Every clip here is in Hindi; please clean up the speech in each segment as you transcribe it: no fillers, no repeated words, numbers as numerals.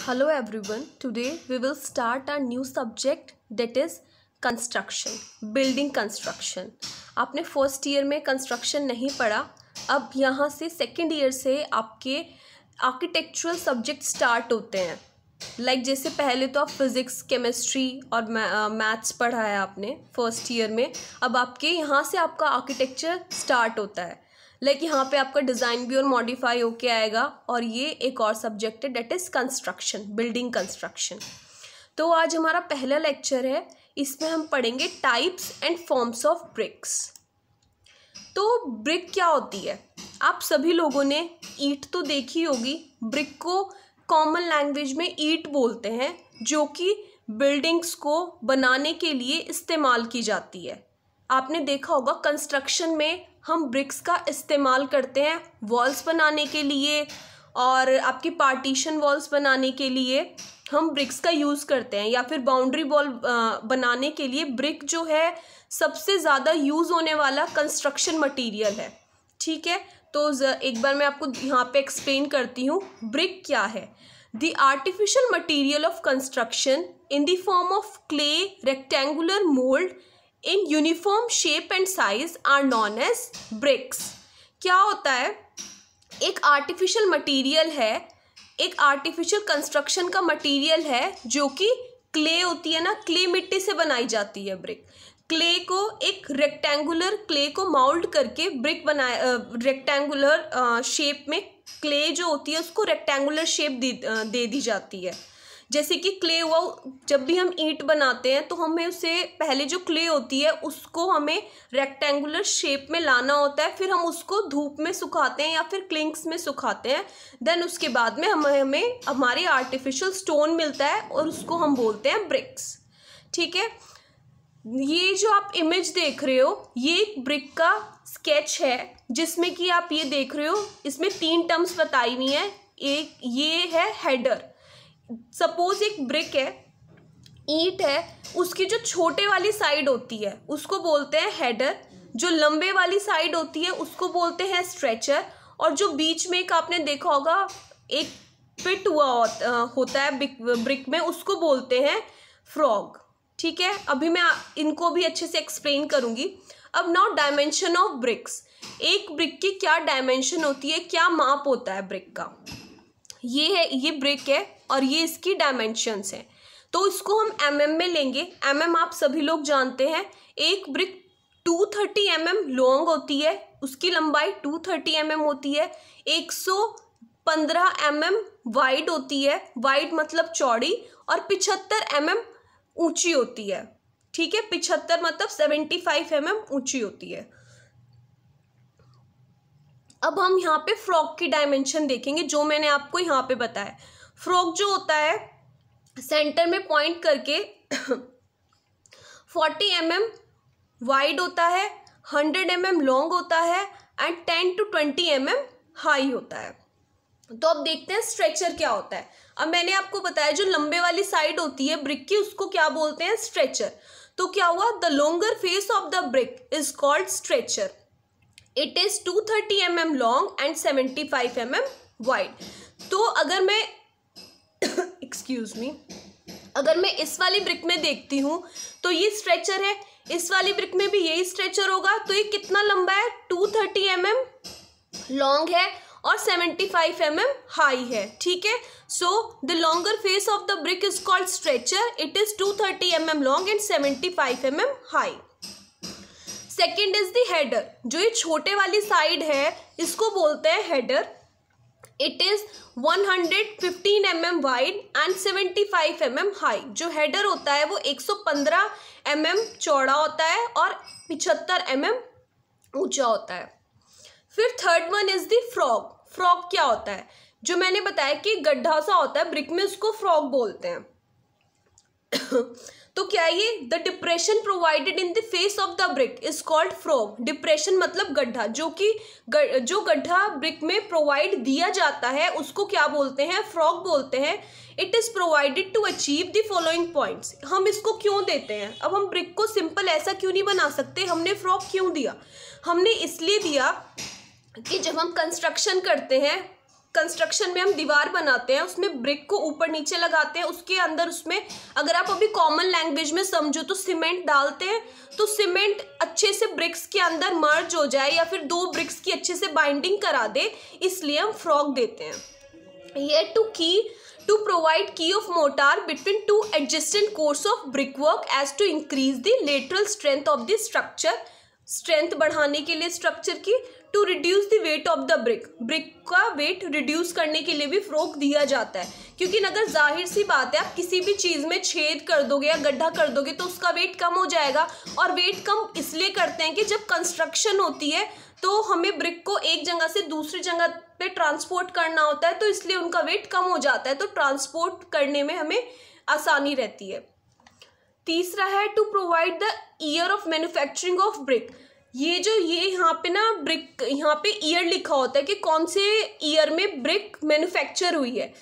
Hello everyone. Today we will start our new subject that is construction, building construction. आपने फर्स्ट ईयर में कंस्ट्रक्शन नहीं पढ़ा, अब यहाँ से सेकेंड ईयर से आपके आर्किटेक्चरल सब्जेक्ट स्टार्ट होते हैं. जैसे पहले तो आप फिज़िक्स, केमिस्ट्री और मैथ्स पढ़ा है आपने फर्स्ट ईयर में, अब आपके यहाँ से आपका आर्किटेक्चर स्टार्ट होता है. यहाँ पे आपका डिज़ाइन भी और मॉडिफाई होके आएगा और ये एक और सब्जेक्ट है that is construction, building construction. तो आज हमारा पहला लेक्चर है, इसमें हम पढ़ेंगे types and forms of BRICS. तो ब्रिक क्या होती है? आप सभी लोगों ने ईंट तो देखी होगी. ब्रिक को कॉमन लैंग्वेज में ईंट बोलते हैं, जो कि बिल्डिंग्स को बनाने के लिए इस्तेमाल की जाती है. आपने देखा होगा कंस्ट्रक्शन में हम ब्रिक्स का इस्तेमाल करते हैं वॉल्स बनाने के लिए, और आपकी पार्टीशन वॉल्स बनाने के लिए हम ब्रिक्स का यूज़ करते हैं, या फिर बाउंड्री वॉल बनाने के लिए ब्रिक जो है सबसे ज़्यादा यूज़ होने वाला कंस्ट्रक्शन मटेरियल है. ठीक है, तो एक बार मैं आपको यहाँ पे एक्सप्लेन करती हूँ ब्रिक क्या है. The artificial material of construction in the form of clay, rectangular mould in uniform shape and size are known as bricks. क्या होता है? एक आर्टिफिशियल मटेरियल है, एक आर्टिफिशियल कंस्ट्रक्शन का मटेरियल है जो कि क्ले होती है ना, क्ले मिट्टी से बनाई जाती है ब्रिक. क्ले को एक रेक्टेंगुलर क्ले को माउल्ड करके ब्रिक बनाया, रेक्टेंगुलर शेप में क्ले जो होती है उसको रेक्टेंगुलर शेप दे दी जाती है. जैसे कि क्ले हुआ, जब भी हम ईंट बनाते हैं तो हमें उसे पहले जो क्ले होती है उसको हमें रेक्टेंगुलर शेप में लाना होता है, फिर हम उसको धूप में सुखाते हैं या फिर क्लिंक्स में सुखाते हैं. देन उसके बाद में हमें हमारे आर्टिफिशियल स्टोन मिलता है और उसको हम बोलते हैं ब्रिक्स. ठीक है, ये जो आप इमेज देख रहे हो ये एक ब्रिक का स्केच है, जिसमें कि आप ये देख रहे हो इसमें 3 टर्म्स बताई हुई हैं. एक ये है हेडर. सपोज एक ब्रिक है, ईंट है, उसकी जो छोटे वाली साइड होती है उसको बोलते हैं हेडर, जो लंबे वाली साइड होती है उसको बोलते हैं स्ट्रेचर, और जो बीच में एक आपने देखा होगा एक पिट हुआ होता है ब्रिक में, उसको बोलते हैं फ्रॉग. ठीक है, अभी मैं इनको भी अच्छे से एक्सप्लेन करूंगी. अब नाउ डायमेंशन ऑफ ब्रिक्स. एक ब्रिक की क्या डायमेंशन होती है, क्या माप होता है ब्रिक का? ये है, ये ब्रिक है और ये इसकी डायमेंशंस हैं. तो इसको हम mm में लेंगे. mm आप सभी लोग जानते हैं. एक ब्रिक 230 mm लॉन्ग होती है, उसकी लंबाई 230 mm होती है. 115 mm वाइड होती है, वाइड मतलब चौड़ी, और 75 mm ऊंची होती है. ठीक है, 75 मतलब 75 mm ऊंची होती है. अब हम यहाँ पे फ्रॉग की डायमेंशन देखेंगे, जो मैंने आपको यहाँ पे बताया. फ्रॉग जो होता है सेंटर में पॉइंट करके 40 mm वाइड होता है, 100 mm लॉन्ग होता है एंड 10 to 20 mm हाई होता है. तो अब देखते हैं स्ट्रेचर क्या होता है. अब मैंने आपको बताया जो लंबे वाली साइड होती है ब्रिक की उसको क्या बोलते हैं? स्ट्रेचर. तो क्या हुआ? The longer face of the brick is called stretcher. It is 230 mm long and 75 mm wide. तो अगर मैं एक्सक्यूज मी, अगर मैं इस वाली ब्रिक में देखती हूँ तो ये स्ट्रेचर है, इस वाली ब्रिक में भी यही स्ट्रेचर होगा. तो ये कितना लंबा है? 230 mm लॉन्ग है और 75 mm हाई है. ठीक है, so the longer face of the brick is called stretcher. It is 230 mm long and 75 mm high. Second is the header. जो ये छोटे वाली साइड है इसको बोलते हैं header. It is 115 mm wide and 75 mm high. जो हेडर होता है वो 115 mm चौड़ा होता है और 75 mm ऊंचा होता है. फिर third one is the frog. Frog क्या होता है? जो मैंने बताया कि गड्ढा सा होता है ब्रिक में, उसको फ्रॉग बोलते हैं. तो क्या ये? The depression provided in the face of the brick is called frog. Depression मतलब गड्ढा, जो गड्ढा ब्रिक में प्रोवाइड दिया जाता है उसको क्या बोलते हैं? फ्रॉग बोलते हैं. It is provided to achieve the following points. हम इसको क्यों देते हैं? अब हम ब्रिक को सिंपल ऐसा क्यों नहीं बना सकते? हमने फ्रॉग क्यों दिया? हमने इसलिए दिया कि जब हम कंस्ट्रक्शन करते हैं कंस्ट्रक्शन में हम दीवार बनाते हैं, उसमें ब्रिक को ऊपर नीचे लगाते हैं, उसके अंदर उसमें अगर आप अभी कॉमन लैंग्वेज में समझो तो सीमेंट डालते हैं, तो सीमेंट अच्छे से ब्रिक्स के अंदर मर्ज हो जाए या फिर दो ब्रिक्स की अच्छे से बाइंडिंग करा दे, इसलिए हम फ्रॉग देते हैं। ये to provide key of mortar between two adjacent cores of brickwork as to increase the lateral strength of the structure, strength बढ़ाने के लिए स्ट्रक्चर की, to reduce the weight of the brick, brick का वेट रिड्यूस करने के लिए भी फ्रॉग दिया जाता है, क्योंकि अगर जाहिर सी बात है आप किसी भी चीज़ में छेद कर दोगे या गड्ढा कर दोगे तो उसका वेट कम हो जाएगा। और वेट कम इसलिए करते हैं कि जब कंस्ट्रक्शन होती है तो हमें ब्रिक को एक जगह से दूसरी जगह पे ट्रांसपोर्ट करना होता है, तो इसलिए उनका वेट कम हो जाता है, तो ट्रांसपोर्ट करने में हमें आसानी रहती है। तीसरा है to provide the year of manufacturing of brick. ये यहाँ पे ना ब्रिक, यहाँ पे ईयर लिखा होता है कि कौन से ईयर में ब्रिक मैन्युफैक्चर हुई है।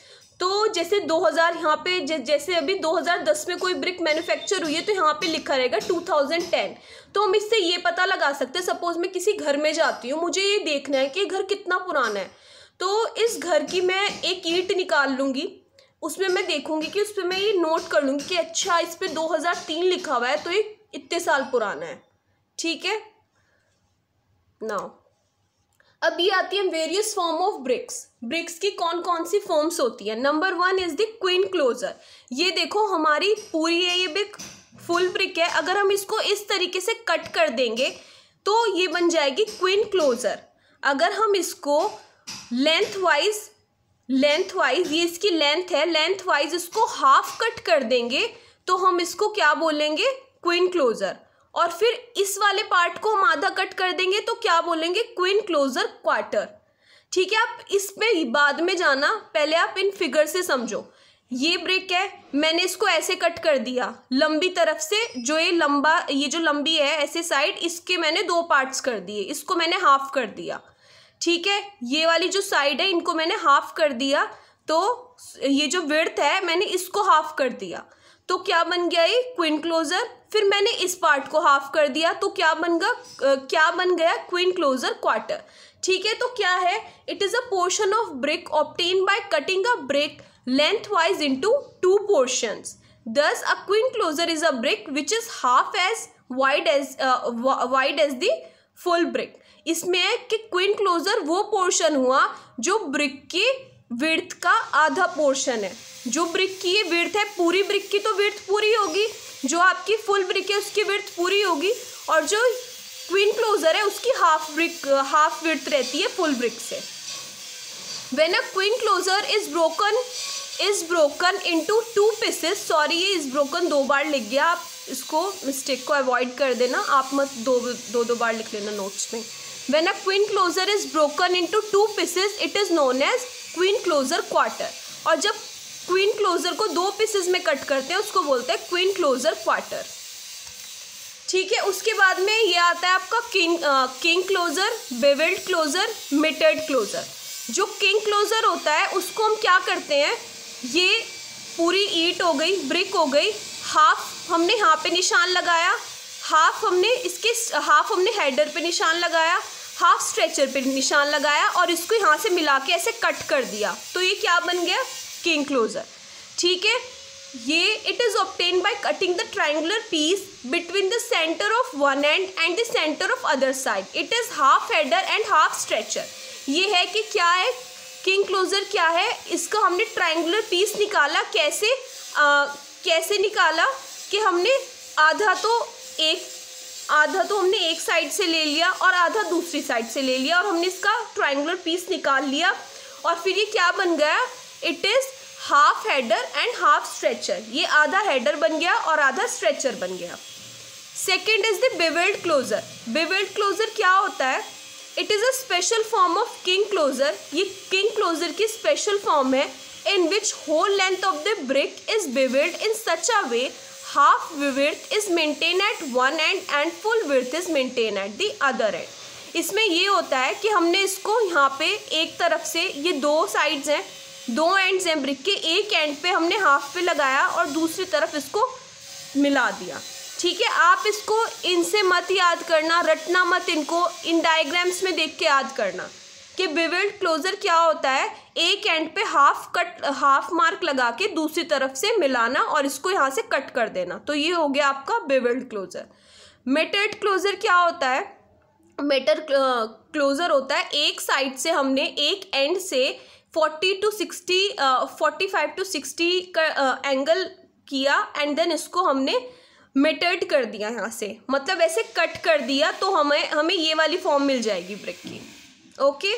तो जैसे 2000 यहाँ पे जैसे अभी 2010 में कोई ब्रिक मैन्युफैक्चर हुई है तो यहाँ पे लिखा रहेगा 2010। तो हम इससे ये पता लगा सकते हैं, सपोज मैं किसी घर में जाती हूँ, मुझे ये देखना है कि घर कितना पुराना है, तो इस घर की मैं एक ईंट निकाल लूँगी, उसमें मैं देखूंगी कि उस पर मैं ये नोट कर लूँगी कि अच्छा इस पर 2003 लिखा हुआ है तो ये इतने साल पुराना है। ठीक है, नाउ अब ये आती है various form of bricks. Bricks की कौन कौन सी फॉर्म्स होती है। Number 1 is the queen closer. ये देखो हमारी पूरी है, ये ब्रिक फुल ब्रिक है, अगर हम इसको इस तरीके से कट कर देंगे तो ये बन जाएगी क्वीन क्लोजर। अगर हम इसको लेंथ वाइज ये इसकी लेंथ है, लेंथ वाइज इसको हाफ कट कर देंगे तो हम इसको क्या बोलेंगे, क्वीन क्लोजर। और फिर इस वाले पार्ट को हम आधा कट कर देंगे तो क्या बोलेंगे, क्वीन क्लोजर क्वार्टर। ठीक है, आप इस पे बाद में जाना, पहले आप इन फिगर से समझो। ये ब्रिक है, मैंने इसको ऐसे कट कर दिया, लंबी तरफ से जो ये जो लंबी है ऐसे साइड, इसके मैंने 2 पार्ट्स कर दिए, इसको मैंने हाफ कर दिया। ठीक है, ये वाली जो साइड है इनको मैंने हाफ कर दिया, तो ये जो विड्थ है मैंने इसको हाफ कर दिया, तो क्या बन गया ये क्वीन क्लोजर। फिर मैंने इस पार्ट को हाफ कर दिया तो क्या बन गया क्वीन क्लोजर क्वार्टर। ठीक है, तो क्या है, it is a portion of brick obtain by cutting a brick length wise into 2 portions. Thus a queen closer is a brick which is half as wide as the full brick। इसमें है कि क्वीन क्लोजर वो पोर्शन हुआ जो ब्रिक की विड्थ का आधा पोर्शन है। जो ब्रिक की ये विड्थ है, पूरी ब्रिक की तो विड्थ पूरी होगी, जो आपकी फुल ब्रिक है उसकी विड्थ पूरी होगी, और जो क्वीन क्लोजर है उसकी हाफ विड्थ रहती है फुल ब्रिक से। When a queen closer is broken into 2 pieces, sorry ये is broken 2 बार लिख गया, आप इसको मिस्टेक को अवॉइड कर देना, आप मत दो बार लिख लेना नोट्स में। When a queen closer is broken into 2 pieces, it is known as queen closer quarter। और जब क्वीन क्लोजर को 2 पीसेस में कट करते हैं उसको बोलते हैं क्वीन क्लोजर क्वार्टर। ठीक है, उसके बाद में ये आता है आपका king closure, bevelled closure, mitred closure. जो किंग क्लोजर होता है उसको हम क्या करते हैं, ये पूरी ईंट हो गई, ब्रिक हो गई, हाफ हमने यहाँ पे निशान लगाया, हाफ हमने हेडर पे निशान लगाया, हाफ स्ट्रेचर पे निशान लगाया और इसको यहाँ से मिला के ऐसे कट कर दिया, तो ये क्या बन गया, किंग क्लोजर। ठीक है, ये it is obtain by cutting the triangular piece between the centre of one and the centre of other side. It is half header and half stretcher. ये है कि क्या है किंग क्लोजर, क्या है, इसका हमने ट्राइंगुलर पीस निकाला, कैसे निकाला कि हमने आधा तो हमने एक साइड से ले लिया और आधा दूसरी साइड से ले लिया और हमने इसका ट्राइंगुलर पीस निकाल लिया, और फिर ये क्या बन गया, it is half header and half stretcher. ये आधा हेडर बन गया और आधा स्ट्रेचर बन गया। Second is the bevelled closure. Bevelled closure क्या होता है, it is a special form of king closure. ये किंग क्लोजर की स्पेशल फॉर्म है in which whole length of the brick is bevelled in such a way half width is maintained at one end and full width is maintained at the other end। इसमें ये होता है कि हमने इसको यहाँ पे एक तरफ से, ये 2 साइड्स हैं, 2 एंड्स हैं ब्रिक के, एक एंड पे हमने हाफ पे लगाया और दूसरी तरफ इसको मिला दिया। ठीक है, आप इसको इनसे मत याद करना, रटना मत इनको, इन डायग्राम्स में देख के याद करना। कि बेवेल्ड क्लोजर क्या होता है, एक एंड पे हाफ मार्क लगा के दूसरी तरफ से मिलाना और इसको यहाँ से कट कर देना, तो ये हो गया आपका बेवेल्ड क्लोजर। मेटर्ड क्लोजर क्या होता है, मेटल क्लोजर होता है एक साइड से हमने एक एंड से 45 to 60 का एंगल किया एंड देन इसको हमने मेटर्ड कर दिया यहाँ से, मतलब ऐसे कट कर दिया, तो हमें ये वाली फॉर्म मिल जाएगी ब्रिक की। ओके,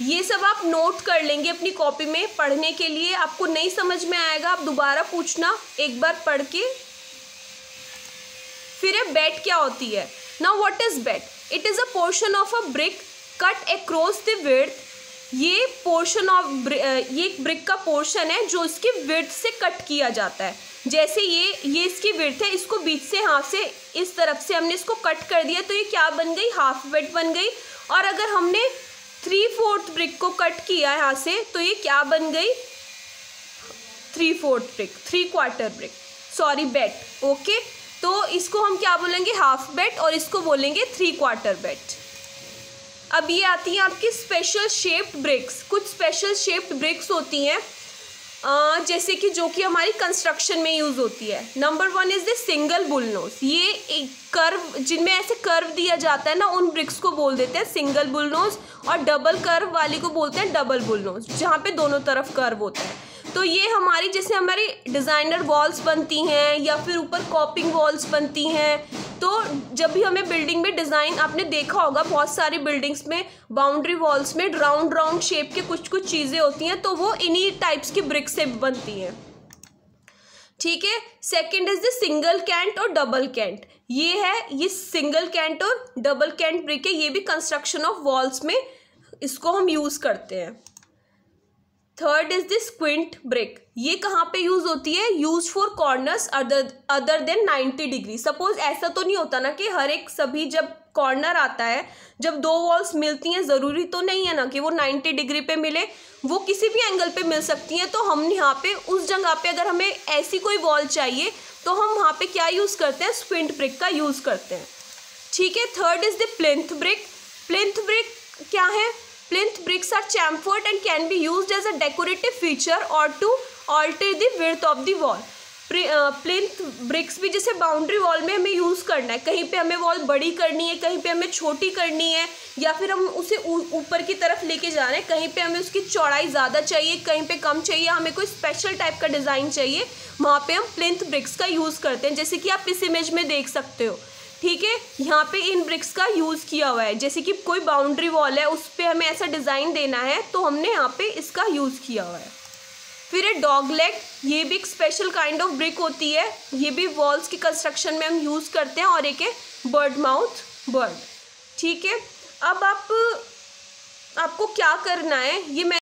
ये सब आप नोट कर लेंगे अपनी कॉपी में पढ़ने के लिए। आपको नहीं समझ में आएगा आप दोबारा पूछना एक बार पढ़ के। फिर है बेड क्या होती है। Now what is bed, it is a portion of a brick cut across the width. ये पोर्शन ऑफ ये ब्रिक का पोर्शन है जो इसकी विड्थ से कट किया जाता है। जैसे ये इसकी विड्थ है, इसको बीच से हाफ से इस तरफ से हमने इसको कट कर दिया, तो ये क्या बन गई, हाफ बेड बन गई। और अगर हमने 3/4 ब्रिक को कट किया यहाँ से, तो ये क्या बन गई, 3/4 brick, 3/4 brick, sorry bed. Okay, तो इसको हम क्या बोलेंगे, हाफ बेड, और इसको बोलेंगे 3/4 बेड। अब ये आती है आपकी स्पेशल शेप्ड ब्रिक्स। कुछ स्पेशल शेप्ड ब्रिक्स होती हैं जैसे कि जो कि हमारी कंस्ट्रक्शन में यूज़ होती है। Number 1 is the single bullnose. ये एक कर्व, जिनमें ऐसे कर्व दिया जाता है ना, उन ब्रिक्स को बोल देते हैं सिंगल बुलनोज, और डबल कर्व वाली को बोलते हैं डबल बुलनोज, जहाँ पे दोनों तरफ कर्व होता है। तो ये हमारी, जैसे हमारी डिज़ाइनर वॉल्स बनती हैं या फिर ऊपर कॉपिंग वॉल्स बनती हैं, तो जब भी हमें बिल्डिंग में डिज़ाइन, आपने देखा होगा बहुत सारी बिल्डिंग्स में बाउंड्री वॉल्स में राउंड शेप के कुछ चीज़ें होती हैं, तो वो इन्हीं टाइप्स की ब्रिक से बनती हैं। ठीक है, second is the single cant और डबल कैंट। ये सिंगल कैंट और डबल कैंट ब्रिक है, ये भी कंस्ट्रक्शन ऑफ वॉल्स में इसको हम यूज़ करते हैं। Third is the squint brick. ये कहाँ पे यूज होती है, use for corners other than 90 degree. Suppose ऐसा तो नहीं होता ना कि हर एक सभी जब कॉर्नर आता है, जब दो वॉल्स मिलती हैं, ज़रूरी तो नहीं है ना कि वो 90 डिग्री पे मिले, वो किसी भी एंगल पे मिल सकती हैं। तो हम यहाँ पे उस जगह पे अगर हमें ऐसी कोई वॉल चाहिए तो हम वहाँ पे क्या यूज़ करते हैं, स्क्विंट ब्रिक का यूज़ करते हैं। ठीक है, third is the plinth brick. Plinth brick क्या है, plinth bricks are chamfered and can be used as a decorative feature or to alter the width of the wall. Plinth bricks भी जैसे बाउंड्री वॉल में हमें यूज़ करना है, कहीं पे हमें वॉल बड़ी करनी है, कहीं पे हमें छोटी करनी है, या फिर हम उसे ऊपर की तरफ लेके जा रहे हैं, कहीं पे हमें उसकी चौड़ाई ज़्यादा चाहिए, कहीं पे कम चाहिए, हमें कोई स्पेशल टाइप का डिज़ाइन चाहिए, वहाँ पे हम प्लिंथ ब्रिक्स का यूज़ करते हैं, जैसे कि आप इस इमेज में देख सकते हो। ठीक है, यहाँ पे इन ब्रिक्स का यूज़ किया हुआ है, जैसे कि कोई बाउंड्री वॉल है उस पर हमें ऐसा डिज़ाइन देना है, तो हमने यहाँ पे इसका यूज़ किया हुआ है। फिर है डॉग लेग। ये भी एक स्पेशल काइंड ऑफ ब्रिक होती है, ये भी वॉल्स की कंस्ट्रक्शन में हम यूज़ करते हैं। और एक है बर्ड माउथ बर्ड। ठीक है, अब आपको क्या करना है, ये मैं